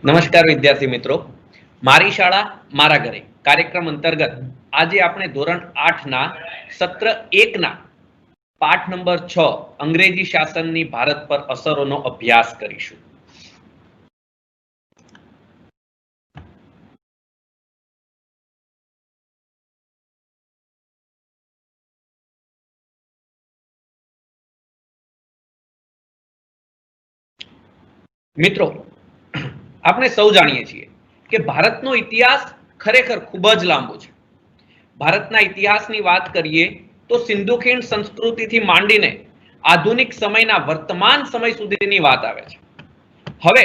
નમસ્કાર વિદ્યાર્થી મિત્રો, મારી શાળા મારા ઘરે કાર્યક્રમ અંતર્ગત આજે આપણે ધોરણ 8 ના સત્ર 1 ના પાઠ નંબર 6 અંગ્રેજી શાસનની ભારત પર અસરોનો અભ્યાસ કરીશું. મિત્રો, આપણે સૌ જાણીએ છીએ કે ભારતનો ઇતિહાસ ખરેખર ખૂબ જ લાંબો છે. ભારતના ઇતિહાસની વાત કરીએ તો સિંધુ ખીણ સંસ્કૃતિથી માંડીને આધુનિક સમયના વર્તમાન સમય સુધીની વાત આવે છે. હવે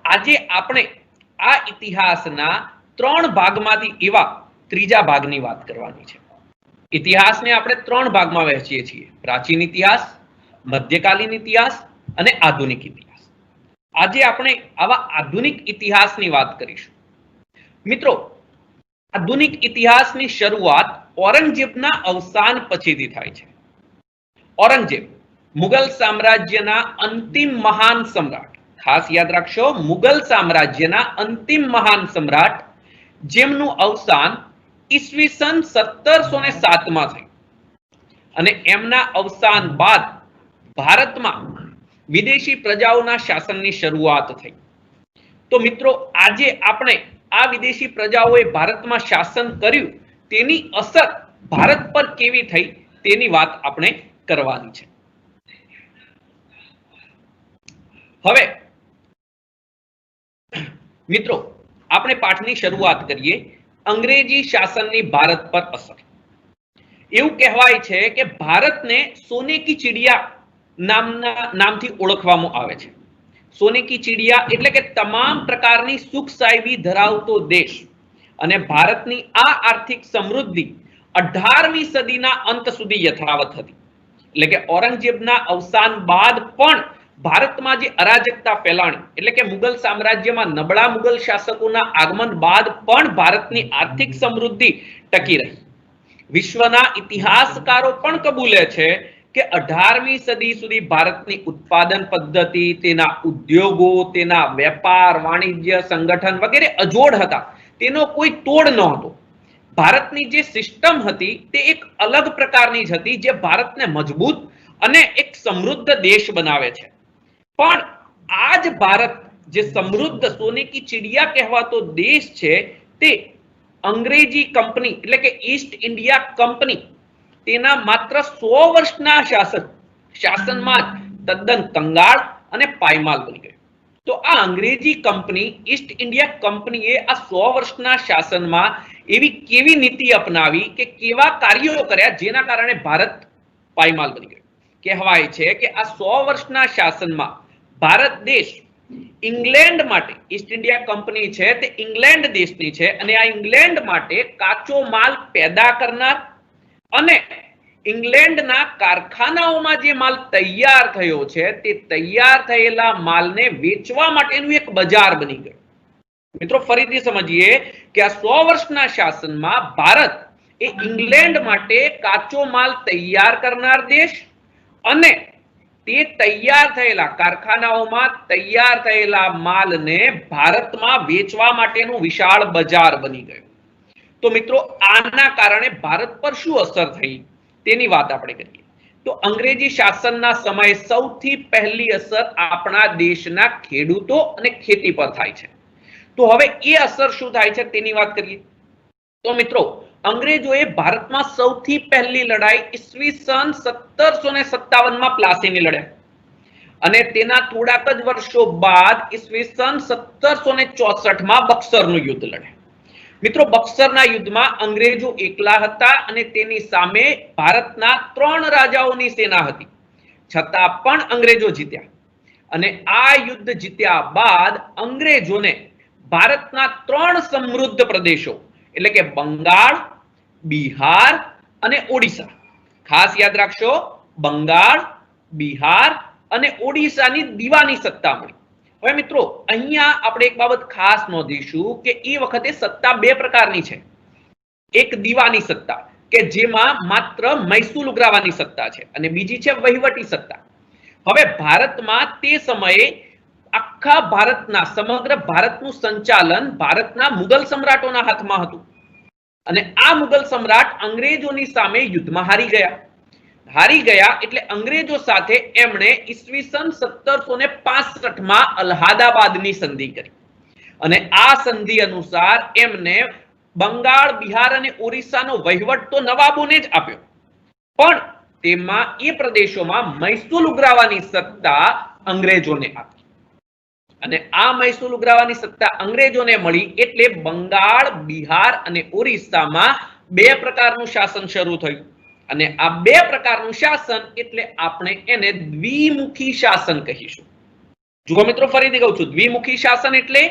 આજે આપણે આ ઇતિહાસના 3 ભાગમાંથી એવા ત્રીજા ભાગની વાત કરવાની છે. ઇતિહાસને આપણે 3 ભાગમાં વહેંચીએ છીએ: પ્રાચીન ઇતિહાસ, મધ્યકાલીન ઇતિહાસ અને આધુનિક ઇતિહાસ. આજે આપણે આવા આધુનિક ઇતિહાસની વાત કરીશું. મિત્રો, આધુનિક ઇતિહાસની શરૂઆત ઔરંગઝેબના અવસાન પછીથી થાય છે. ઔરંગઝેબ મુગલ સામ્રાજ્યના અંતિમ મહાન સમ્રાટ, ખાસ યાદ રાખશો, મુગલ સામ્રાજ્યના અંતિમ મહાન સમ્રાટ, જેમનું અવસાન ઈસવીસન 1707 માં થયું. અને એમના અવસાન બાદ ભારતમાં વિદેશી પ્રજાઓના શાસનની શરૂઆત થઈ. તો મિત્રો, આજે આપણે આ વિદેશી પ્રજાઓએ ભારતમાં શાસન કર્યું તેની અસર ભારત પર કેવી થઈ તેની વાત આપણે કરવાની છે. હવે મિત્રો, આપણે પાઠની શરૂઆત કરીએ. અંગ્રેજી શાસનની ભારત પર અસર. એવું કહેવાય છે કે ભારતને સોને કી ચિડિયા નામથી ઓળખવામાં આવે છે. સોને કી ચિડિયા એટલે કે તમામ પ્રકારની સુખ સાહેબી ધરાવતો દેશ. અને ભારતની આ આર્થિક સમૃદ્ધિ 18મી સદીના અંત સુધી યથાવત હતી. એટલે કે ઔરંગઝેબના અવસાન બાદ પણ ભારતમાં જે અરાજકતા ફેલાણી, એટલે કે મુગલ સામ્રાજ્યમાં નબળા મુગલ શાસકોના આગમન બાદ પણ ભારતની આર્થિક સમૃદ્ધિ ટકી રહી. વિશ્વના ઇતિહાસકારો પણ કબૂલે છે કે 18મી સદી સુધી ભારતની ઉત્પાદન પદ્ધતિ, તેના ઉદ્યોગો, તેના વેપાર, વાણિજ્ય, સંગઠન વગેરે અજોડ હતા. તેનો કોઈ તોડ નહોતો. ભારતની જે સિસ્ટમ હતી તે એક અલગ પ્રકારની જ હતી, જે ભારતને મજબૂત અને એક સમૃદ્ધ દેશ બનાવે છે. પણ આ જ ભારત, જે સમૃદ્ધ સોને કી ચિડિયા કહેવાતો દેશ છે, તે અંગ્રેજી કંપની એટલે કે ઈસ્ટ ઇન્ડિયા કંપની તેના માત્ર 100 વર્ષના શાસનમાં તદ્દન કંગાળ અને પાયમાલ બની ગયો. તો આ અંગ્રેજી કંપની, ઈસ્ટ ઇન્ડિયા કંપનીએ આ 100 વર્ષના શાસનમાં એવી કેવી નીતિ અપનાવી કે કેવા કાર્યો કર્યા જેના કારણે ભારત પાયમાલ બની ગયો. કહેવાય છે કે આ 100 વર્ષના શાસનમાં ભારત દેશ ઇંગ્લેન્ડ માટે, ઈસ્ટ ઇન્ડિયા કંપની છે તે ઇંગ્લેન્ડ દેશની છે, અને આ ઇંગ્લેન્ડ માટે કાચો માલ પેદા કરનાર અને ઇંગ્લેન્ડના કારખાનાઓમાં જે માલ તૈયાર થયો છે તે તૈયાર થયેલા માલને વેચવા માટેનું એક બજાર બની ગયું. મિત્રો, ફરીથી સમજીએ કે આ 100 વર્ષના શાસનમાં ભારત એ ઇંગ્લેન્ડ માટે કાચો માલ તૈયાર કરનાર દેશ અને તે તૈયાર થયેલા કારખાનાઓમાં તૈયાર થયેલા માલને ભારતમાં વેચવા માટેનું વિશાળ બજાર બની ગયું. તો મિત્રો, આના કારણે ભારત પર શું અસર થઈ તેની વાત આપણે કરીએ. તો અંગ્રેજી શાસનના સમયે સૌથી પહેલી અસર આપણા દેશના ખેડૂતો અને ખેતી પર થાય છે. તો હવે એ અસર શું થાય છે તેની વાત કરીએ. તો મિત્રો, અંગ્રેજોએ ભારતમાં સૌથી પહેલી લડાઈ ઈસવીસન 1757માં પ્લાસીની લડ્યા, અને તેના થોડાક જ વર્ષો બાદ ઈસવીસન 1764માં બક્સરનું યુદ્ધ લડ્યા. મિત્રો, બક્સરના યુદ્ધમાં અંગ્રેજો એકલા હતા અને તેની સામે ભારતના 3 રાજાઓની સેના હતી. છતાં પણ અંગ્રેજો જીત્યા. અને આ યુદ્ધ જીત્યા બાદ અંગ્રેજોને ભારતના 3 સમૃદ્ધ પ્રદેશો એટલે કે બંગાળ, બિહાર અને ઓડિશા, ખાસ યાદ રાખશો, બંગાળ, બિહાર અને ઓડિશાની દીવાની સત્તા મળી. હવે મિત્રો, અહીંયા આપણે એક બાબત ખાસ નોંધીશું કે એ વખતે સત્તા 2 પ્રકારની છે. એક દીવાની સત્તા કે જેમાં માત્ર મહેસૂલ ઉઘરાવવાની સત્તા છે, અને બીજી છે વહીવટી સત્તા. હવે ભારતમાં તે સમયે આ આખા ભારતના સમગ્ર ભારતનું સંચાલન ભારતના મુગલ સમ્રાટોના હાથમાં હતું અને આ મુગલ સમ્રાટ અંગ્રેજોની સામે યુદ્ધમાં હારી ગયા એટલે અંગ્રેજો સાથે એમણે ઈસવીસન 1765 માં અલ્હાબાદની સંધિ કરી અને આ સંધિ અનુસાર એમને બંગાળ, બિહાર અને ઓરિસ્સાનો વહીવટ તો નવાબોને જ આપ્યો, પણ તેમાં એ પ્રદેશોમાં મહેસૂલ ઉઘરાવવાની સત્તા અંગ્રેજોને આપી અને આ મહેસૂલ ઉઘરાવવાની સત્તા અંગ્રેજોને મળી એટલે બંગાળ, બિહાર અને ઓરિસ્સામાં બે પ્રકારનું શાસન શરૂ થયું અને આ બે પ્રકારનું શાસન એટલે આપણે એને દ્વિમુખી શાસન કહીશું. જુઓ મિત્રો, ફરીથી કહું છું, દ્વિમુખી શાસન એટલે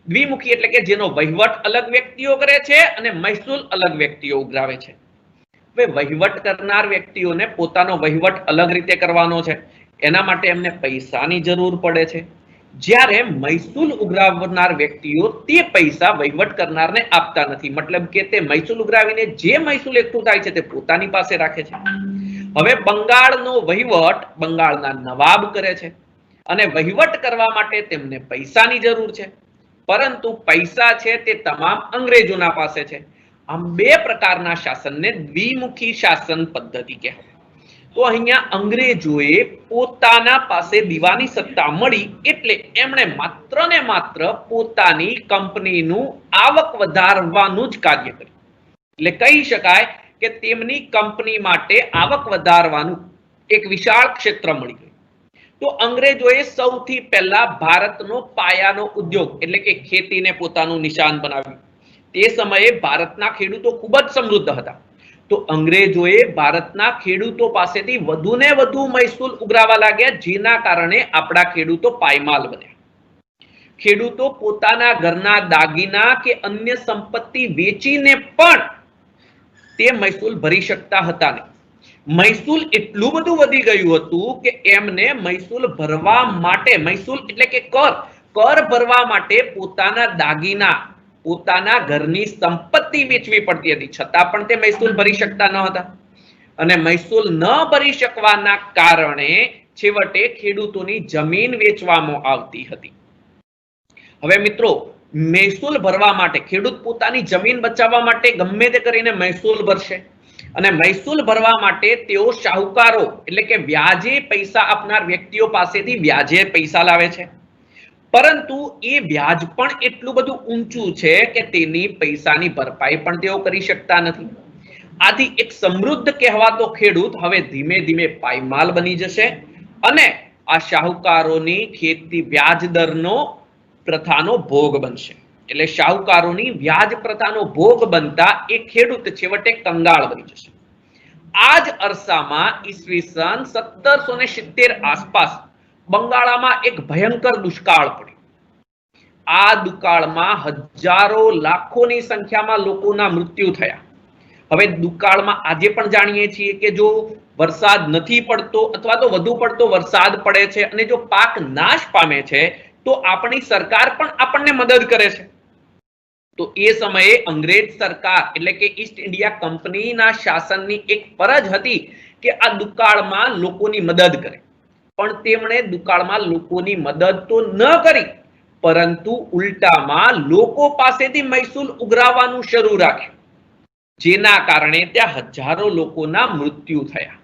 દ્વિમુખી એટલે કે જેનો વહીવટ અલગ વ્યક્તિઓ કરે છે અને મહેસૂલ અલગ વ્યક્તિઓ ઉઘરાવે છે. હવે વહીવટ કરનાર વ્યક્તિઓને પોતાનો વહીવટ અલગ રીતે કરવાનો છે, એના માટે એમને પૈસાની જરૂર પડે છે, જ્યારે મહેસૂલ ઉઘરાવનાર વ્યક્તિઓ તે પૈસા વહીવટ કરનારને આપતા નથી, મતલબ કે તે મહેસૂલ ઉઘરાવીને જે મહેસૂલ એકઠું થાય છે તે પોતાની પાસે રાખે છે. હવે બંગાળનો વહીવટ બંગાળના નવાબ કરે છે અને વહીવટ કરવા માટે તેમને પૈસાની જરૂર છે, પરંતુ પૈસા છે તે તમામ અંગ્રેજોના પાસે છે. આમ બે પ્રકારના શાસનને દ્વિમુખી શાસન પદ્ધતિ કહેવાય. તો અહીંયા અંગ્રેજોએ પોતાના પાસે દીવાની સત્તા મળી એટલે એમણે માત્ર ને માત્ર પોતાની કંપનીનું આવક વધારવાનું જ કાર્ય કર્યું. એટલે કહી શકાય કે તેમની કંપની માટે આવક વધારવાનું એક વિશાળ ક્ષેત્ર મળી ગયું. તો અંગ્રેજોએ સૌથી પહેલા ભારતનો પાયાનો ઉદ્યોગ એટલે કે ખેતીને પોતાનું નિશાન બનાવ્યું. તે સમયે ભારતના ખેડૂતો ખૂબ જ સમૃદ્ધ હતા, તો અંગ્રેજોએ ભારતના ખેડૂતો પાસેથી વધુને વધુ મહેસૂલ ઉઘરાવવા લાગ્યા, જેના કારણે આપણા ખેડૂતો પાયમાલ બન્યા. ખેડૂતો પોતાના ઘરના દાગીના કે અન્ય સંપત્તિ વેચીને પણ તે મહેસૂલ ભરી શકતા હતા નહીં. મહેસૂલ એટલું બધું વધી ગયું હતું કે એમને મહેસૂલ ભરવા માટે, મહેસૂલ એટલે કે કર ભરવા માટે પોતાના દાગીના, પોતાના ઘરની સંપત્તિ વેચવી પડતી હતી, છતાં પણ તે મહેસૂલ ભરી શકતા ન હતા અને મહેસૂલ ન ભરી શકવાના કારણે છેવટે ખેડૂતોની જમીન વેચવામાં આવતી હતી. હવે મિત્રો, મહેસૂલ ભરવા માટે ખેડૂત પોતાની જમીન બચાવવા માટે ગમે તે કરીને મહેસૂલ ભરશે અને મહેસૂલ ભરવા માટે તેઓ શાહુકારો એટલે કે વ્યાજે પૈસા આપનાર વ્યક્તિઓ પાસેથી વ્યાજે પૈસા લાવે છે, પરંતુ એ વ્યાજ પણ એટલું બધું ઊંચું છે કે તેની પૈસાની ભરપાઈ પણ તેઓ કરી શકતા નથી. આથી એક સમૃદ્ધ કહેવાતો ખેડૂત હવે ધીમે ધીમે પાયમાલ બની જશે અને આ શાહુકારોની ખેતી વ્યાજ દરનો પ્રથાનો ભોગ બનશે. એટલે શાહુકારોની વ્યાજ પ્રથાનો ભોગ બનતા એ ખેડૂત છેવટે કંગાળ બની જશે. આ જ અરસામાં ઈસવીસન 1770 આસપાસ બંગાળમાં એક ભયંકર દુષ્કાળ પડ્યો. આ દુકાળમાં હજારો લાખોની સંખ્યામાં લોકોના મૃત્યુ થયા. હવે દુકાળમાં આજે પણ જાણીએ છીએ કે જો વરસાદ નથી પડતો અથવા તો વધુ પડતો વરસાદ પડે છે અને જો પાક નાશ પામે છે તો આપણી સરકાર પણ આપણને મદદ કરે છે. તો એ સમયે અંગ્રેજ સરકાર એટલે કે ઈસ્ટ ઇન્ડિયા કંપનીના શાસનની એક ફરજ હતી કે આ દુકાળમાં લોકોની મદદ કરે, પણ તેમણે દુકાળમાં લોકોની મદદ તો ન કરી, પરંતુ ઉલટામાં લોકો પાસેથી મહેસૂલ ઉઘરાવવાનું શરૂ રાખ્યું, જેના કારણે ત્યાં હજારો લોકોના મૃત્યુ થયા.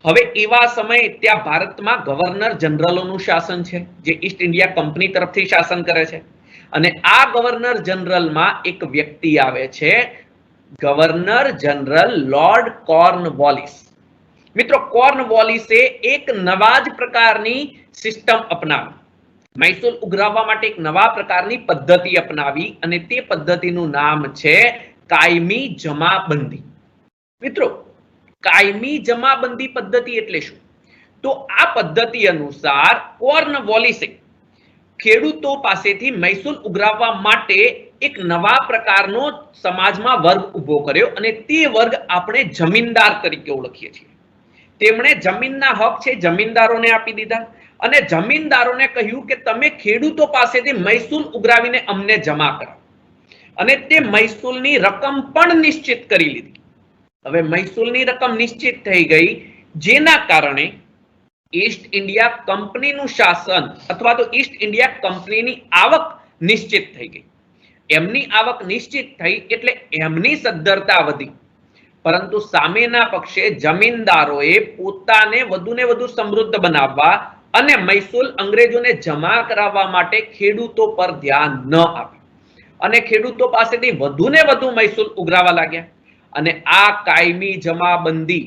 હવે એવા સમયે ત્યાં ભારતમાં ગવર્નર જનરલોનું શાસન છે, જે ઈસ્ટ ઇન્ડિયા કંપની તરફથી શાસન કરે છે અને આ ગવર્નર જનરલમાં એક વ્યક્તિ આવે છે, ગવર્નર જનરલ લોર્ડ કોર્નવોલિસ. મિત્રો, કોર્નવોલિસે એક નવા જ પ્રકારની સિસ્ટમ અપનાવી, મહેસૂલ ઉઘરાવવા માટે એક નવા પ્રકારની પદ્ધતિ અપનાવી અને તે પદ્ધતિનું નામ છે કાયમી જમાબંધી. મિત્રો, કાયમી જમાબંધી પદ્ધતિ એટલે શું? તો આ પદ્ધતિ અનુસાર કોર્નવોલિસે ખેડૂતો પાસેથી મહેસૂલ ઉઘરાવવા માટે એક નવા પ્રકારનો સમાજમાં વર્ગ ઉભો કર્યો અને તે વર્ગ આપણે જમીનદાર તરીકે ઓળખીએ છીએ. તેમણે જમીનના હક છે જમીનદારોને આપી દીધા અને જમીનદારોને કહ્યું કે તમે ખેડૂતો પાસેથી મહેસૂલ ઉઘરાવીને અમને જમા કરાવો અને તે મહેસૂલની રકમ પણ નિશ્ચિત કરી લીધી. હવે મહેસૂલની રકમ નિશ્ચિત થઈ ગઈ, જેના કારણે ઈસ્ટ ઇન્ડિયા કંપનીનું શાસન અથવા તો ઈસ્ટ ઇન્ડિયા કંપનીની આવક નિશ્ચિત થઈ ગઈ. એમની આવક નિશ્ચિત થઈ એટલે એમની સદ્ધરતા વધી, પરંતુ સામેના પક્ષે જમીનદારોએ પોતાને વધુને વધુ સમૃદ્ધ બનાવવા અને મહેસૂલ અંગ્રેજોને જમા કરાવવા માટે ખેડૂતો પર ધ્યાન ન આપ્યું અને ખેડૂતો પાસેથી વધુને વધુ મહેસૂલ ઉઘરાવા લાગ્યા. અને આ કાયમી જમાબંધી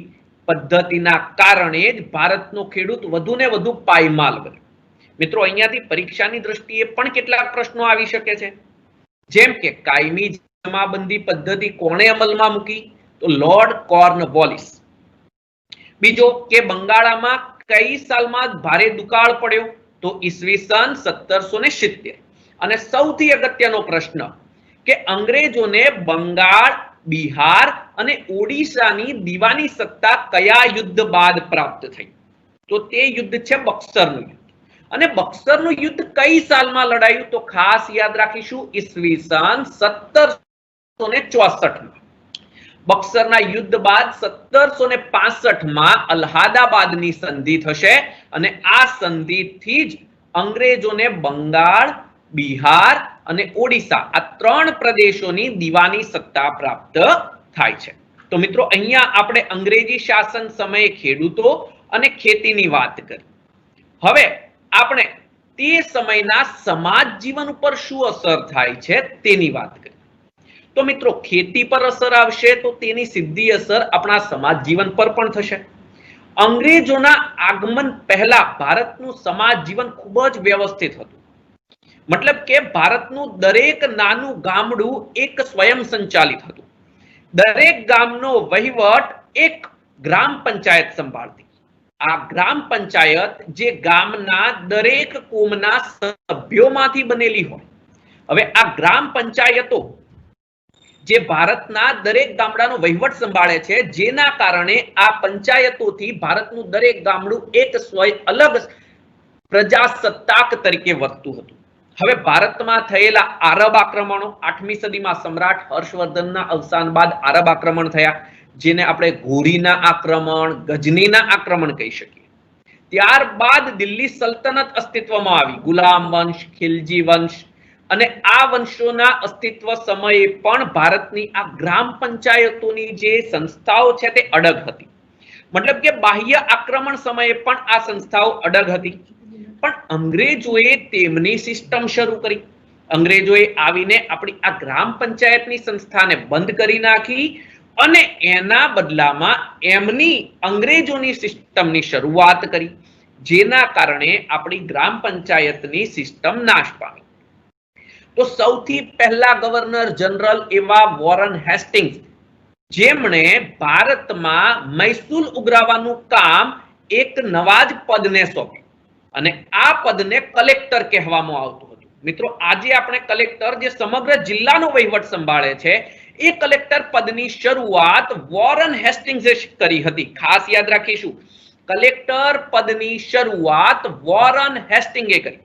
પદ્ધતિના કારણે જ ભારતનો ખેડૂત વધુને વધુ પાયમાલ બન્યો. મિત્રો, અહીંયાથી પરીક્ષાની દ્રષ્ટિએ પણ કેટલાક પ્રશ્નો આવી શકે છે. જેમ કે કાયમી જમાબંધી પદ્ધતિ કોણે અમલમાં મૂકી? તો લોર્ડ કોર્નવોલિસ. બીજો કે બંગાળામાં કઈ સાલમાં ભારે દુકાળ પડ્યો? તો ઈસવીસન 1770. અને સૌથી અગત્યનો પ્રશ્ન કે અંગ્રેજોને બંગાળ, બિહાર અને ઓડિશાની દીવાની સત્તા કયા યુદ્ધ બાદ પ્રાપ્ત થઈ? તો તે યુદ્ધ છે બક્સરનું યુદ્ધ. અને બક્સરનું યુદ્ધ કઈ સાલમાં લડાયું? તો ખાસ યાદ રાખીશું, ઈસવીસન 1764. બક્સરના યુદ્ધ બાદ 1765 અલ્હાબાદની સંધિ થશે અને આ સંધિથી જ અંગ્રેજોને બંગાળ, બિહાર અને ઓડિશા આ 3 પ્રદેશોની દીવાની સત્તા પ્રાપ્ત થાય છે. તો મિત્રો, અહીંયા આપણે અંગ્રેજી શાસન સમયે ખેડૂતો અને ખેતીની વાત કરી. હવે આપણે તે સમયના સમાજ જીવન ઉપર શું અસર થાય છે તેની વાત કરીએ. તો મિત્રો, ખેતી પર અસર આવશે તો તેની સીધી અસર આપણા સમાજ જીવન પર પણ થશે. અંગ્રેજોના આગમન પહેલા ભારતનું સમાજ જીવન ખૂબ જ વ્યવસ્થિત હતું. મતલબ કે ભારતનું દરેક નાનું ગામડું એક સ્વયં સંચાલિત હતું. દરેક ગામનો વહીવટ એક ગ્રામ પંચાયત સંભાળતી. આ ગ્રામ પંચાયત જે ગામના દરેક કોમના સભ્યોમાંથી બનેલી હોય. હવે આ ગ્રામ પંચાયતો જે ભારતના દરેક ગામડાનો વહીવટ સંભાળે છે, જેના કારણે આ પંચાયતોથી ભારતનું દરેક ગામડું એક અલગ પ્રજાસત્તાક તરીકે વર્તતું હતું. હવે ભારતમાં થયેલા આરબ આક્રમણો, 8મી સદીમાં સમ્રાટ હર્ષવર્ધનના અવસાન બાદ આરબ આક્રમણ થયા, જેને આપણે ઘોરીના આક્રમણ, ગજનીના આક્રમણ કહી શકીએ. ત્યારબાદ દિલ્હી સલ્તનત અસ્તિત્વમાં આવી, ગુલામ વંશ, ખિલજી વંશ, અને આ વંશોના અસ્તિત્વ સમયે પણ ભારતની આ ગ્રામ પંચાયતોની જે સંસ્થાઓ છે તે અડગ હતી. મતલબ કે બાહ્ય આક્રમણ સમયે પણ આ સંસ્થાઓ અડગ હતી. પણ અંગ્રેજોએ તેમની સિસ્ટમ શરૂ કરી. અંગ્રેજોએ આવીને આપણી આ ગ્રામ પંચાયતની સંસ્થાને બંધ કરી નાખી અને એના બદલામાં એમની અંગ્રેજોની સિસ્ટમની શરૂઆત કરી, જેના કારણે આપણી ગ્રામ પંચાયતની સિસ્ટમ નાશ પામી. તો સૌથી પહેલા ગવર્નર જનરલ એવા વોરન હેસ્ટિંગ્સ, જેમણે ભારતમાં મહેસૂલ ઉઘરાવવાનું કામ એક નવા જ પદને સોંપ્યું અને આ પદને કલેક્ટર કહેવામાં આવતું હતું. મિત્રો, આજે આપણે કલેક્ટર જે સમગ્ર જિલ્લાનો વહીવટ સંભાળે છે, એ કલેક્ટર પદની શરૂઆત વોરન હેસ્ટિંગ્સે કરી હતી. ખાસ યાદ રાખીશું, કલેક્ટર પદની શરૂઆત વોરન હેસ્ટિંગે કરી.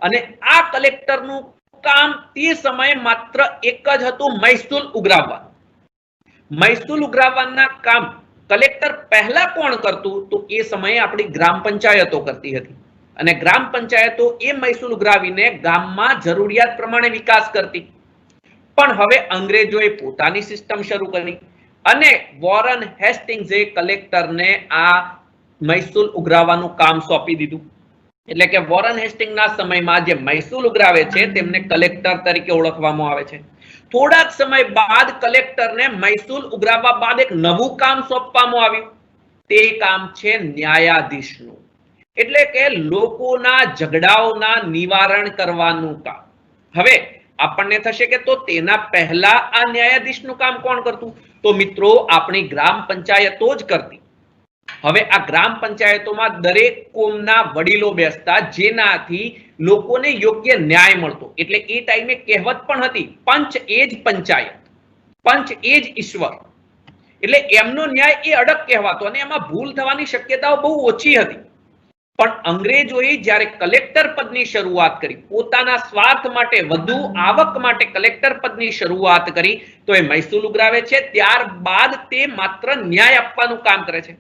અને આ કલેક્ટરનું કામ તે સમયે માત્ર એક જ હતું, મહેસૂલ ઉઘરાવવાનું. મહેસૂલ ઉઘરાવવાના કામ કલેક્ટર પહેલા કોણ કરતું? તો એ સમયે આપણી ગ્રામ પંચાયતો કરતી હતી. અને ગ્રામ પંચાયતો એ મહેસૂલ ઉઘરાવીને ગામમાં જરૂરિયાત પ્રમાણે વિકાસ કરતી. પણ હવે અંગ્રેજોએ પોતાની સિસ્ટમ શરૂ કરી અને વોરન હેસ્ટિંગ્સે કલેક્ટરને આ મહેસૂલ ઉઘરાવવાનું કામ સોંપી દીધું. એટલે કે વોરન હેસ્ટિંગના સમયમાં જે મહેસૂલ ઉઘરાવે છે તેમને કલેક્ટર તરીકે ઓળખવામાં આવે છે. થોડાક સમય બાદ કલેક્ટરને મહેસૂલ ઉઘરાવવા બાદ એક નવું કામ સોંપવામાં આવ્યું. તે કામ છે ન્યાયાધીશનું. એટલે કે લોકોના ઝઘડાઓના નિવારણ કરવાનું કામ. હવે આપણને થશે કે તો તેના પહેલા આ ન્યાયાધીશનું કામ કોણ કરતું? તો મિત્રો, આપણી ગ્રામ પંચાયતો જ કરતી. હવે આ ગ્રામ પંચાયતોમાં દરેક કોમના વડીલો બેસતા, જેનાથી લોકોને યોગ્ય ન્યાય મળતો. એટલે એ ટાઈમે કહેવત પણ હતી, પંચ એ જ પંચાયત, પંચ એ જ ઈશ્વર. એટલે એમનો ન્યાય એ અડગ કહેવાતો અને એમાં ભૂલ થવાની શક્યતાઓ બહુ ઓછી હતી. પણ અંગ્રેજોએ જ્યારે કલેક્ટર પદની શરૂઆત કરી, પોતાના સ્વાર્થ માટે, વધુ આવક માટે કલેક્ટર પદની શરૂઆત કરી, તો એ મહેસૂલ ઉઘરાવે છે. ત્યારબાદ તે માત્ર ન્યાય આપવાનું કામ કરે છે.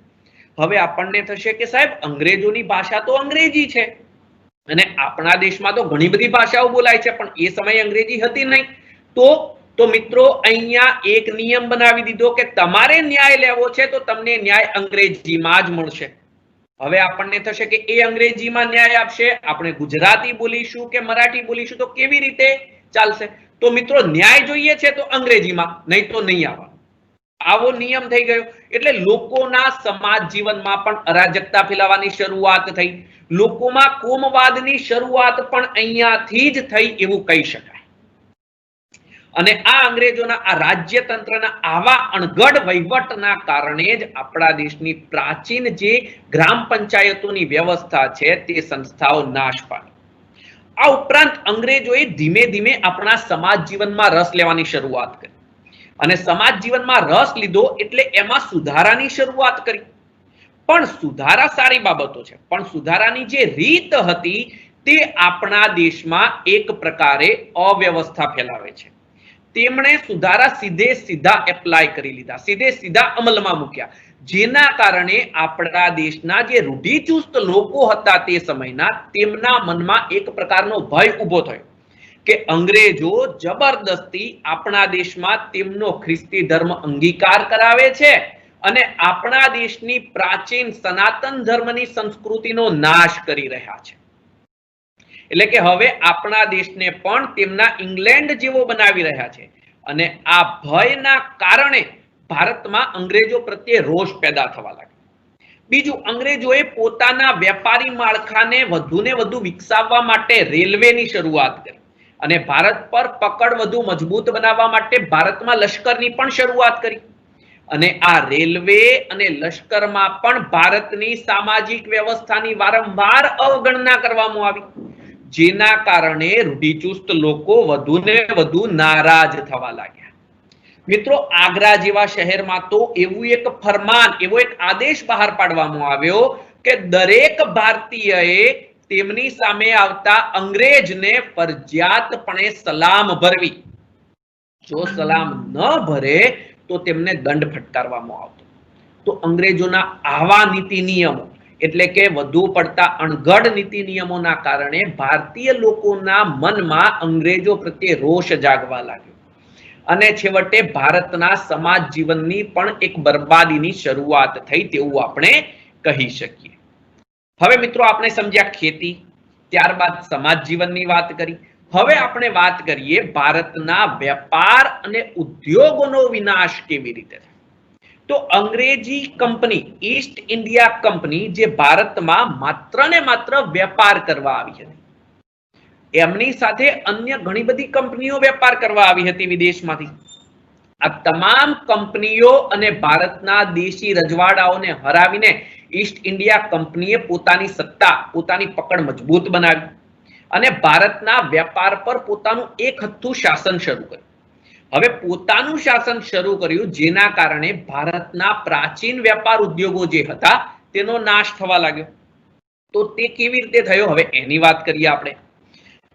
હવે આપણને થશે કે સાહેબ અંગ્રેજોની ભાષા તો અંગ્રેજી છે અને આપણા દેશમાં તો ઘણી બધી ભાષાઓ બોલાય છે, પણ એ સમયે અંગ્રેજી હતી નહીં. તો મિત્રો અહીંયા એક નિયમ બનાવી દીધો કે તમારે ન્યાય લેવો છે તો તમને ન્યાય અંગ્રેજીમાં જ મળશે. હવે આપણને થશે કે એ અંગ્રેજીમાં ન્યાય આપશે, આપણે ગુજરાતી બોલીશું કે મરાઠી બોલીશું તો કેવી રીતે ચાલશે? તો મિત્રો ન્યાય જોઈએ છે તો અંગ્રેજીમાં, નહીં તો નહીં આવવાનું. આવો નિયમ થઈ ગયો. એટલે લોકોના સમાજ જીવનમાં પણ અરાજકતા ફેલાવાની શરૂઆત થઈ. લોકોમાં કોમવાદની શરૂઆત પણ અહીંયાથી જ થઈ એવું કહી શકાય. અને આ અંગ્રેજોના આ રાજ્યતંત્રના આવા અણઘડ વહીવટના કારણે જ આપણા દેશની પ્રાચીન જે ગ્રામ પંચાયતોની વ્યવસ્થા છે તે સંસ્થાઓ નાશ પામી. આ ઉપરાંત અંગ્રેજોએ ધીમે ધીમે આપણા સમાજ જીવનમાં રસ લેવાની શરૂઆત કરી અને સમાજ જીવનમાં રસ લીધો એટલે એમાં સુધારાની શરૂઆત કરી. પણ સુધારા સારી બાબતો છે, પણ સુધારાની જે રીત હતી તે આપણા દેશમાં એક પ્રકારે અવ્યવસ્થા ફેલાવે છે. તેમણે સુધારા સીધે સીધા એપ્લાય કરી લીધા, સીધે સીધા અમલમાં મૂક્યા, જેના કારણે આપણા દેશના જે રૂઢિચુસ્ત લોકો હતા તે સમયના, તેમના મનમાં એક પ્રકારનો ભય ઊભો થયો કે અંગ્રેજો જબરદસ્તી આપણા દેશમાં તેમનો ખ્રિસ્તી ધર્મ અંગીકાર કરાવે છે અને આપણા દેશની પ્રાચીન સનાતન ધર્મની સંસ્કૃતિનો નાશ કરી રહ્યા છે. એટલે કે હવે આપણા દેશને પણ તેમના ઇંગ્લેન્ડ જેવો બનાવી રહ્યા છે. અને આ ભયના કારણે ભારતમાં અંગ્રેજો પ્રત્યે રોષ પેદા થવા લાગ્યો. બીજું, અંગ્રેજોએ પોતાના વેપારી માળખાને વધુને વધુ વિકસાવવા માટે રેલવેની શરૂઆત કરી અને ભારત પર પકડ વધુ મજબૂત બનાવવા માટે ભારતમાં લશ્કરની પણ શરૂઆત કરી. અને આ રેલવે અને લશ્કરમાં પણ ભારતની સામાજિક વ્યવસ્થાની વારંવાર અવગણના કરવામાં આવી, જેના કારણે રૂઢિચુસ્ત લોકો વધુને વધુ નારાજ થવા લાગ્યા. મિત્રો, આગ્રા જેવા શહેરમાં તો એવું એક ફરમાન, એવો એક આદેશ બહાર પાડવામાં આવ્યો કે દરેક ભારતીયએ તેમની સામે આવતા અંગ્રેજને ફરજિયાતપણે સલામ ભરવી. જો સલામ ન ભરે તો તેમને દંડ ફટકારવામાં આવતો. તો અંગ્રેજોના આવા નીતિ નિયમો એટલે કે વધુ પડતા અણઘડ નીતિ નિયમોના કારણે ભારતીય લોકોના મનમાં અંગ્રેજો પ્રત્યે રોષ જાગવા લાગ્યો અને છેવટે ભારતના સમાજ જીવનની પણ એક બરબાદીની શરૂઆત થઈ તેવું આપણે કહી શકીએ. હવે મિત્રો આપણે સમજ્યા ખેતી, ત્યારબાદ સમાજ જીવનની વાત કરી. હવે આપણે વાત કરીએ ભારતના વેપાર અને ઉદ્યોગોનો વિનાશ કેવી રીતે થાય. તો અંગ્રેજી કંપની ઈસ્ટ ઇન્ડિયા કંપની જે ભારતમાં માત્ર ને માત્ર વેપાર કરવા આવી હતી, એમની સાથે અન્ય ઘણી બધી કંપનીઓ વેપાર કરવા આવી હતી વિદેશમાંથી. આ તમામ કંપનીઓ અને ભારતના દેશી રજવાડાઓને હરાવીને ઈસ્ટ ઇન્ડિયા કંપનીએ પોતાની સત્તા, પોતાની પકડ મજબૂત બનાવી અને ભારતના વેપાર પર પોતાનું એક હથ્થું શાસન શરૂ કર્યું. હવે પોતાનું શાસન શરૂ કર્યું, જેના કારણે ભારતના પ્રાચીન વેપાર ઉદ્યોગો જે હતા તેનો નાશ થવા લાગ્યો. તો તે કેવી રીતે થયો, હવે એની વાત કરીએ આપણે.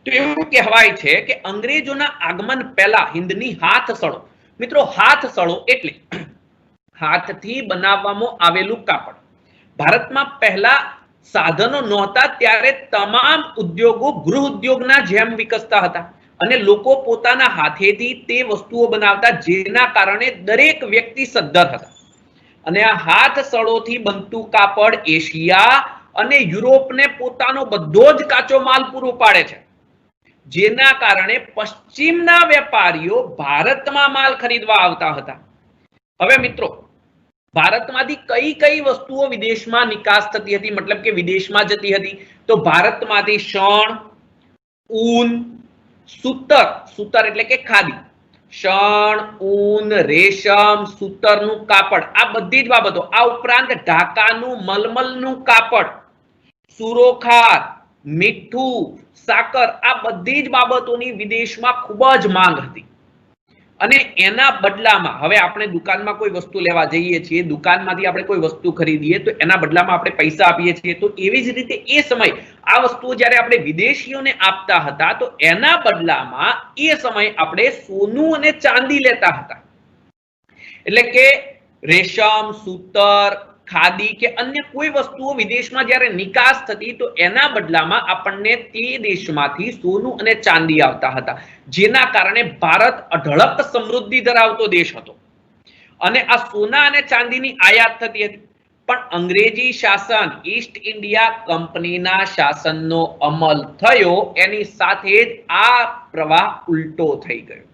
તો એવું કહેવાય છે કે અંગ્રેજોના આગમન પહેલા હિન્દની હાથસળો, મિત્રો હાથસળો એટલે હાથથી બનાવવામાં આવેલું કાપડ. ભારતમાં પહેલા સાધનો નહોતા ત્યારે તમામ ઉદ્યોગો ગૃહ ઉદ્યોગના જેમ વિકસતા હતા અને લોકો પોતાના હાથેથી તે વસ્તુઓ બનાવતા, જેના કારણે દરેક વ્યક્તિ સદ્ધર હતા. અને આ હાથસળોથી બનતું કાપડ એશિયા અને યુરોપને પોતાનો બધો જ કાચો માલ પૂરો પાડે છે, જેના કારણે પશ્ચિમના વેપારીઓ ભારતમાં માલ ખરીદવા આવતા હતા. હવે મિત્રો, ભારતમાંથી કઈ કઈ વસ્તુઓ વિદેશમાં નિકાસ થતી હતી, મતલબ કે વિદેશમાં જતી હતી? તો ભારતમાંથી શણ, ઊન, સૂતર, સૂતર એટલે કે ખાદી, શણ, ઊન, રેશમ, સૂતરનું કાપડ, આ બધી જ બાબતો. આ ઉપરાંત ઢાકાનું મલમલનું કાપડ, સુરોખાર, મીઠું, સાકર, આ બધી જ બાબતોની વિદેશમાં ખૂબ જ માંગ હતી. અને એના બદલામાં હવે આપણે દુકાનમાં કોઈ વસ્તુ લેવા જઈએ છીએ, દુકાનમાંથી આપણે કોઈ વસ્તુ ખરીદીએ તો એના બદલામાં આપણે પૈસા આપીએ છીએ. તો એવી જ રીતે એ સમય આ વસ્તુઓ જ્યારે આપણે વિદેશીઓને આપતા હતા તો એના બદલામાં એ સમય આપણે સોનું અને ચાંદી લેતા હતા. એટલે કે રેશમ, સૂતર, ખાદી કે અન્ય કોઈ વસ્તુઓ વિદેશમાં જ્યારે નિકાસ થતી તો એના બદલામાં આપણને તે દેશમાંથી સોનું અને ચાંદી આવતા હતા, જેના કારણે ભારત અઢળક સમૃદ્ધિ ધરાવતો દેશ હતો અને આ સોના અને ચાંદીની આયાત થતી હતી. પણ અંગ્રેજી શાસન, ઈસ્ટ ઇન્ડિયા કંપનીના શાસનનો અમલ થયો એની સાથે જ આ પ્રવાહ ઉલટો થઈ ગયો,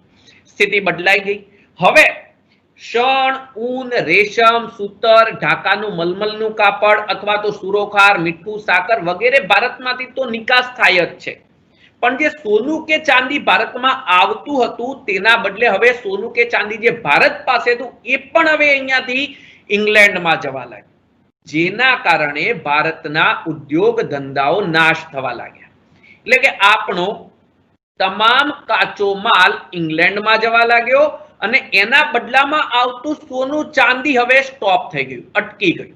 સ્થિતિ બદલાઈ ગઈ. હવે શણ, ઊન, રેશમ, સૂતર, ઢાકાનું મલમલનું કાપડ અથવા તો સુરોખાર, મીઠું, સાકર વગેરે ભારતમાંથી તો નિકાસ થાય જ છે, પણ જે સોનું કે ચાંદી ભારતમાં આવતું હતું તેના બદલે હવે સોનું કે ચાંદી જે ભારત પાસે હતું એ પણ હવે અહીંયાથી ઇંગ્લેન્ડમાં જવા લાગ્યું, જેના કારણે ભારતના ઉદ્યોગ ધંધાઓ નાશ થવા લાગ્યા. એટલે કે આપણો તમામ કાચો માલ ઇંગ્લેન્ડમાં જવા લાગ્યો અને એના બદલામાં આવતું સોનું ચાંદી હવે સ્ટોપ થઈ ગયું, અટકી ગયું,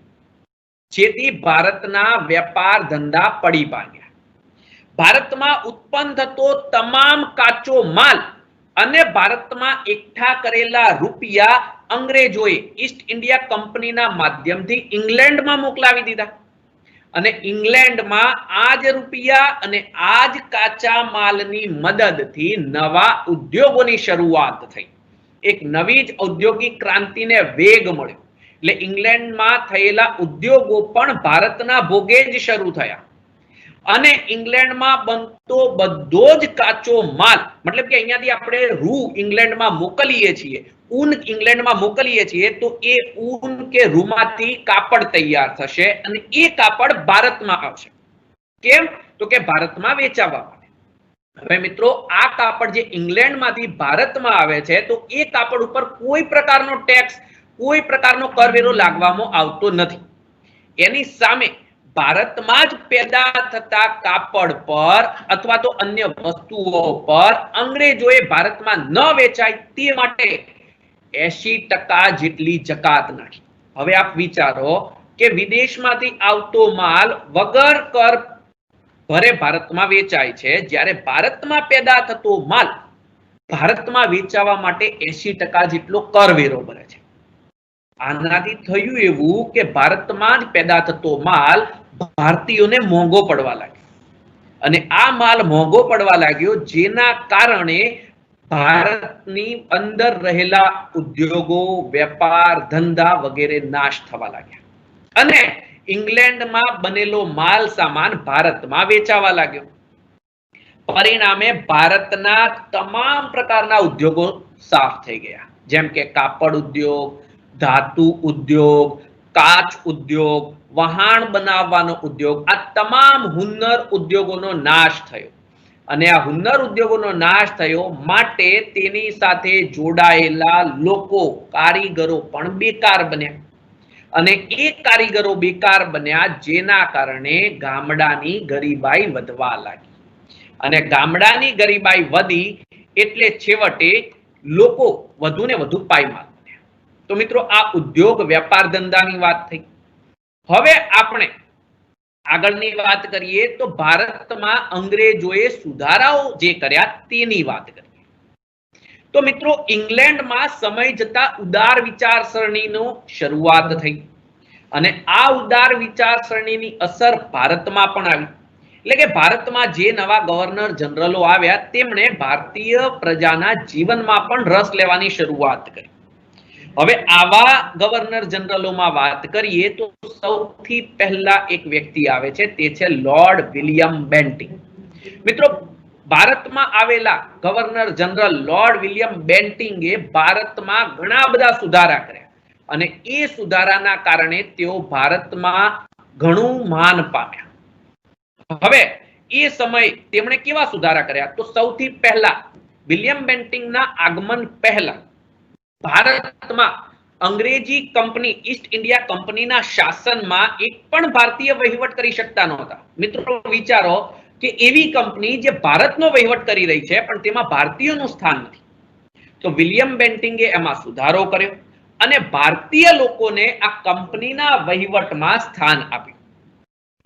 જેથી ભારતના વેપાર ધંધા પડી ભાંગ્યા. ભારતમાં ઉત્પન્ન થતો તમામ કાચો માલ અને ભારતમાં એકઠા કરેલા રૂપિયા અંગ્રેજોએ ઈસ્ટ ઇન્ડિયા કંપનીના માધ્યમથી ઇંગ્લેન્ડમાં મોકલાવી દીધા અને ઇંગ્લેન્ડમાં આ જ રૂપિયા અને આ જ કાચા માલની મદદથી નવા ઉદ્યોગોની શરૂઆત થઈ. એક નવી જ ઔદ્યોગિક ક્રાંતિને વેગ મળ્યો. એટલે ઇંગ્લેન્ડમાં થયેલા ઉદ્યોગો પણ ભારતના ભોગે જ શરૂ થયા અને ઇંગ્લેન્ડમાં બનતો બધો જ કાચો માલ, મતલબ કે અહીંયાથી આપણે રૂ ઇંગ્લેન્ડમાં મોકલીએ છીએ, ઊન ઇંગ્લેન્ડમાં મોકલીએ છીએ, તો એ ઊન કે રૂમાંથી કાપડ તૈયાર થશે અને એ કાપડ ભારતમાં આવશે. કેમ? તો કે ભારતમાં વેચાવા માટે. હવે મિત્રો, આ કાપડ જે ઇંગ્લેન્ડમાંથી ભારતમાં આવે છે તો એ કાપડ ઉપર કોઈ પ્રકારનો ટેક્સ, કોઈ પ્રકારનો કરવેરો લાગવામાં આવતો નથી. એની સામે ભારતમાં જ પેદા થતા કાપડ પર અથવા તો અન્ય વસ્તુઓ પર અંગ્રેજોએ ભારતમાં ન વેચાય તે માટે 80% જેટલી જકાત નાખી. હવે આપ વિચારો કે વિદેશમાંથી આવતો માલ વગર કર ભરે ભારતમાં વેચાય છે, જ્યારે ભારતમાં પેદા થતો માલ ભારતમાં વેચાવા માટે 80% જેટલો કરવેરો ભરે છે. આનાથી થયું એવું કે ભારતમાં જ પેદા થતો માલ ભારતીયોને મોંઘો પડવા લાગ્યો અને આ માલ મોંઘો પડવા લાગ્યો, જેના કારણે ભારતની અંદર રહેલા ઉદ્યોગો, વેપાર ધંધા વગેરે નાશ થવા લાગ્યા અને ઇંગ્લેન્ડમાં બનેલો માલ સામાન ભારતમાં વેચાવા લાગ્યો. પરિણામે ભારતના તમામ પ્રકારના ઉદ્યોગો સાફ થઈ ગયા, જેમ કે કાપડ ઉદ્યોગ, ધાતુ ઉદ્યોગ, કાચ ઉદ્યોગ, વહાણ બનાવવાનો ઉદ્યોગ, આ તમામ હુન્નર ઉદ્યોગોનો નાશ થયો અને આ હુન્નર ઉદ્યોગોનો નાશ થયો માટે તેની સાથે જોડાયેલા લોકો, કારીગરો પણ બેકાર બન્યા અને એ કારીગરો બેકાર બન્યા, જેના કારણે ગામડાની ગરીબાઈ વધવા લાગી અને ગામડાની ગરીબાઈ વધી એટલે છેવટે લોકો વધુને વધુ પાયમાલ બન્યા. તો મિત્રો, આ ઉદ્યોગ વેપાર ધંધાની વાત થઈ. હવે આપણે આગળની વાત કરીએ તો ભારતમાં અંગ્રેજોએ સુધારાઓ જે કર્યા તેની વાત કરીએ. તો મિત્રો, ઇંગ્લેન્ડમાં સમય જતા ઉદાર વિચારસરણીનો શરૂઆત થઈ અને આ ઉદાર વિચારસરણીની અસર ભારતમાં પણ આવી. એટલે કે ભારતમાં જે નવા ગવર્નર જનરલો આવ્યા તેમણે ભારતીય પ્રજાના જીવનમાં પણ રસ લેવાની શરૂઆત કરી. હવે આવા ગવર્નર જનરલોમાં વાત કરીએ તો સૌથી પહેલા એક વ્યક્તિ આવે છે, તે છે લોર્ડ વિલિયમ બેન્ટિંગ. મિત્રો, ભારતમાં આવેલા ગવર્નર જનરલ લોર્ડ વિલિયમ બેન્ટિંગે ભારતમાં ઘણા બધા સુધારા કર્યા અને એ સુધારાના કારણે તેઓ ભારતમાં ઘણું માન પામ્યા. હવે એ સમય તેમણે કેવા સુધારા કર્યા? તો સૌથી પહેલા વિલિયમ બેન્ટિંગના આગમન પહેલા ભારતમાં અંગ્રેજી કંપની, ઈસ્ટ ઇન્ડિયા કંપનીના શાસનમાં એક પણ ભારતીય વહીવટ કરી શકતા નહોતા. મિત્રો વિચારો કે એવી કંપની જે ભારતનો વહીવટ કરી રહી છે પણ તેમાં ભારતીયોનું સ્થાન નથી. તો વિલિયમ બેન્ટિંગે એમાં સુધારો કર્યો અને ભારતીય લોકોને આ કંપનીના વહીવટમાં સ્થાન આપ્યું.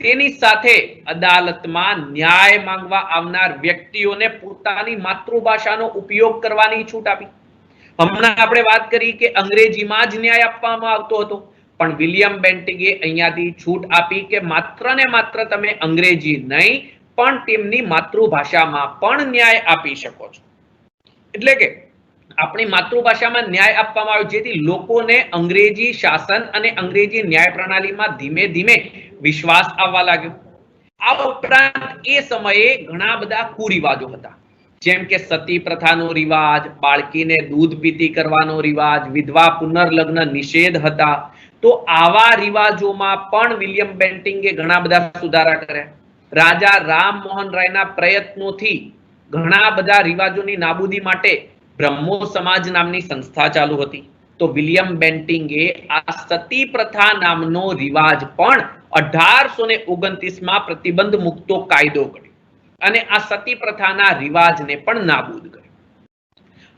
તેની સાથે અદાલતમાં ન્યાય માંગવા આવનાર વ્યક્તિઓને પોતાની માતૃભાષાનો ઉપયોગ કરવાની છૂટ આપી. હમણાં આપણે વાત કરી કે અંગ્રેજીમાં જ ન્યાય આપવામાં આવતો હતો, પણ વિલિયમ બેન્ટિંગે અહીંયાથી છૂટ આપી કે માત્ર ને માત્ર તમે અંગ્રેજી નહીં પણ તેમની માતૃભાષામાં પણ ન્યાય આપી શકો છો। એટલે કે આપણી માતૃભાષામાં ન્યાય આપવામાં આવ્યો, જેથી લોકોને અંગ્રેજી શાસન અને અંગ્રેજી ન્યાય પ્રણાલીમાં ધીમે ધીમે વિશ્વાસ આવવા લાગ્યો। આ ઉપરાંત એ સમયે ઘણા બધા કુરિવાજો હતા, જેમ કે સતી પ્રથાનો રિવાજ, બાળકીને દૂધ પીતી કરવાનો રિવાજ, વિધવા પુનર્લગ્ન નિષેધ હતા। તો આવા રિવાજોમાં પણ વિલિયમ બેન્ટિંગે ઘણા બધા સુધારા કર્યા। રાજા રામમોહન રાયના પ્રયત્નોથી ઘણા બધા રિવાજોની નાબૂદી માટે બ્રહ્મો સમાજ નામની સંસ્થા ચાલુ હતી। તો વિલિયમ બેન્ટિંગે આ સતી પ્રથા નામનો રિવાજ પણ 1829 માં પ્રતિબંધ મુક્તો કાયદો કર્યો અને આ સતી પ્રથાના રિવાજને પણ નાબૂદ કર્યો।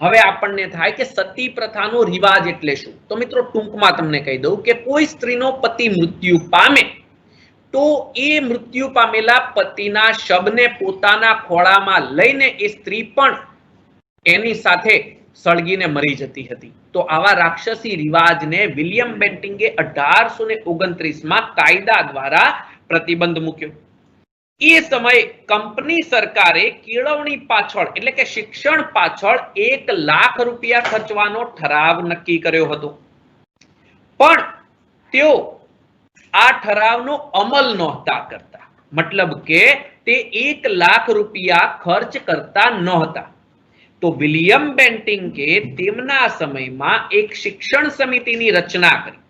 હવે આપણને થાય કે સતી પ્રથાનો રિવાજ એટલે શું? તો મિત્રો ટૂંકમાં તમને કહી દઉં કે કોઈ સ્ત્રીનો પતિ મૃત્યુ પામે તો એ મૃત્યુ પામેલા પતિના શબને પોતાના ખોળામાં લઈને એ સ્ત્રી પણ એની સાથે સળગીને મરી જતી હતી। તો આવા રાક્ષસી રિવાજને વિલિયમ બેન્ટિંગે 1829 માં કાયદા દ્વારા પ્રતિબંધ મૂક્યો। એ સમયે કંપની સરકારે કેળવણી પાછળ એટલે કે શિક્ષણ પાછળ 1 લાખ રૂપિયા ખર્ચવાનો ઠરાવ નક્કી કર્યો હતો, પણ તેઓ આ ઠરાવનો અમલ નહોતા કરતા। મતલબ કે તે 1 લાખ રૂપિયા ખર્ચ કરતા નહોતા। તો વિલિયમ બેન્ટિંગે તેમના સમયમાં એક શિક્ષણ સમિતિની રચના કરી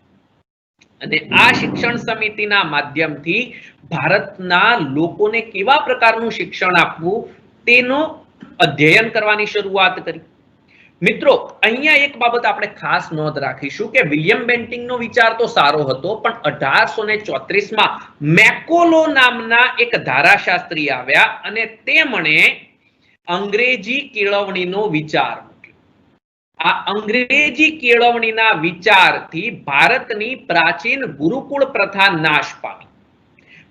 અને આ શિક્ષણ સમિતિના માધ્યમથી ભારતના લોકોને કેવા પ્રકારનું શિક્ષણ આપવું તેનો અધ્યયન કરવાની શરૂઆત કરી। મિત્રો અહીંયા એક બાબત આપણે ખાસ નોંધ રાખીશું કે વિલિયમ બેન્ટિંગનો વિચાર તો સારો હતો, પણ 1834 માં મેકોલો નામના એક ધારાશાસ્ત્રી આવ્યા અને તેમણે અંગ્રેજી કેળવણીનો વિચાર મૂક્યો। આ અંગ્રેજી કેળવણીના વિચારથી ભારતની પ્રાચીન ગુરુકુળ પ્રથા નાશ પામી।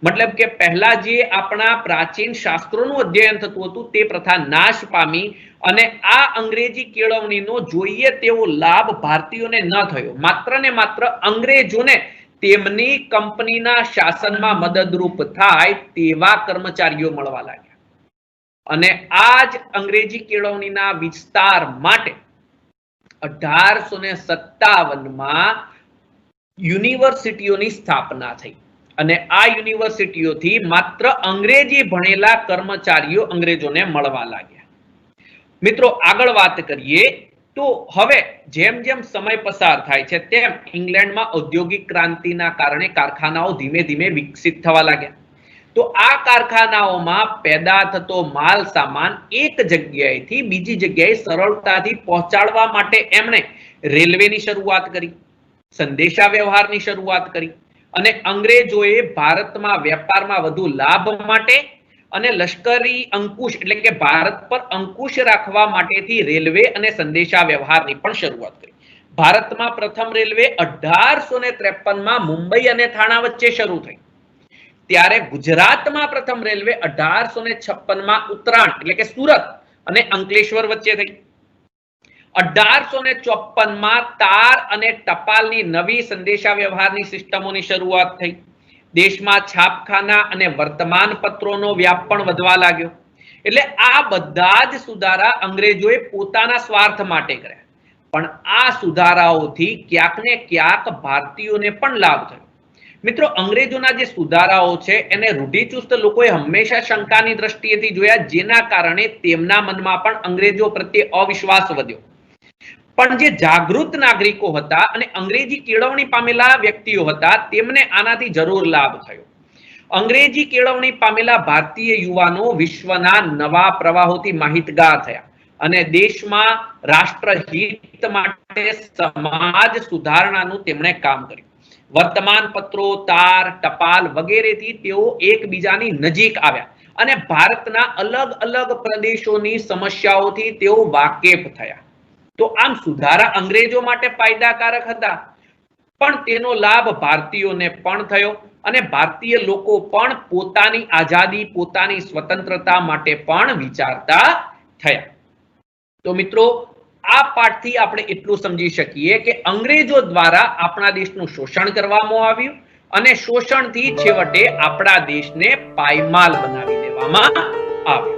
મતલબ કે પહેલા જે આપણા પ્રાચીન શાસ્ત્રોનું અધ્યયન થતું હતું તે પ્રથા નાશ પામી અને આ અંગ્રેજી કેળવણીનો જોઈએ તેવો લાભ ભારતીયોને ન થયો। માત્ર ને માત્ર અંગ્રેજોને તેમની કંપનીના શાસનમાં મદદરૂપ થાય તેવા કર્મચારીઓ મળવા લાગ્યા અને આ જ અંગ્રેજી કેળવણીના વિસ્તાર માટે 1857 માં યુનિવર્સિટીઓની સ્થાપના થઈ અને આ યુનિવર્સિટીઓથી માત્ર અંગ્રેજી ભણેલા કર્મચારીઓ અંગ્રેજોને મળવા લાગ્યા। મિત્રો આગળ વાત કરીએ તો હવે જેમ જેમ સમય પસાર થાય છે તેમ ઇંગ્લેન્ડમાં ઔદ્યોગિક ક્રાંતિના કારણે કારખાનાઓ ધીમે ધીમે વિકસિત થવા લાગ્યા। તો આ કારખાનાઓમાં પેદા થતો માલ સામાન એક જગ્યાએથી બીજી જગ્યાએ સરળતાથી પહોંચાડવા માટે એમણે રેલવેની શરૂઆત કરી, સંદેશા વ્યવહારની શરૂઆત કરી અને અંગ્રેજોએ ભારતમાં વેપારમાં વધુ લાભ માટે અને લશ્કરી અંકુશ એટલે કે ભારત પર અંકુશ રાખવા માટેથી રેલવે અને સંદેશા વ્યવહારની પણ શરૂઆત કરી। ભારતમાં પ્રથમ રેલવે 1853 માં મુંબઈ અને થાણા વચ્ચે શરૂ થઈ, ત્યારે ગુજરાતમાં પ્રથમ રેલવે 1856 માં ઉત્તરાયણ એટલે કે સુરત અને અંકલેશ્વર વચ્ચે થઈ। 1854 માં તાર અને ટપાલની નવી સંદેશા વ્યવહારની સિસ્ટમોની શરૂઆત થઈ। દેશમાં છાપખાના અને વર્તમાન પત્રોનો વ્યાપ પણ વધવા લાગ્યો। એટલે આ બધા જ સુધારા અંગ્રેજોએ પોતાના સ્વાર્થ માટે કર્યા, પણ આ સુધારાઓથી ક્યાંક ને ક્યાંક ભારતીયોને પણ લાભ થયો। મિત્રો અંગ્રેજોના જે સુધારાઓ છે એને રૂઢિચુસ્ત લોકોએ હંમેશા શંકાની દ્રષ્ટિએથી જોયા, જેના કારણે તેમના મનમાં પણ અંગ્રેજો પ્રત્યે અવિશ્વાસ વધ્યો। પણ જે જાગૃત નાગરિકો હતા અને અંગ્રેજી કેળવણી પામેલા વ્યક્તિઓ હતા તેમને આનાથી જરૂર લાભ થયો। અંગ્રેજી કેળવણી પામેલા ભારતીય યુવાનો વિશ્વના નવા પ્રવાહોથી માહિતગાર થયા અને દેશમાં રાષ્ટ્રહિત માટે સમાજ સુધારણાનું તેમણે કામ કર્યું। વર્તમાન પત્રો, તાર, ટપાલ વગેરેથી તેઓ એકબીજાની નજીક આવ્યા અને ભારતના અલગ અલગ પ્રદેશોની સમસ્યાઓથી તેઓ વાકેફ થયા। તો આમ સુધારા અંગ્રેજો માટે ફાયદાકારક હતા, પણ તેનો લાભ ભારતીયોને પણ થયો અને ભારતીય લોકો પણ પોતાની આઝાદી, પોતાની સ્વતંત્રતા માટે પણ વિચારતા થયા। તો મિત્રો આ પાઠથી આપણે એટલું સમજી શકીએ કે અંગ્રેજો દ્વારા આપણા દેશનું શોષણ કરવામાં આવ્યું અને શોષણથી છેવટે આપણા દેશને પાયમાલ બનાવી દેવામાં આવ્યો।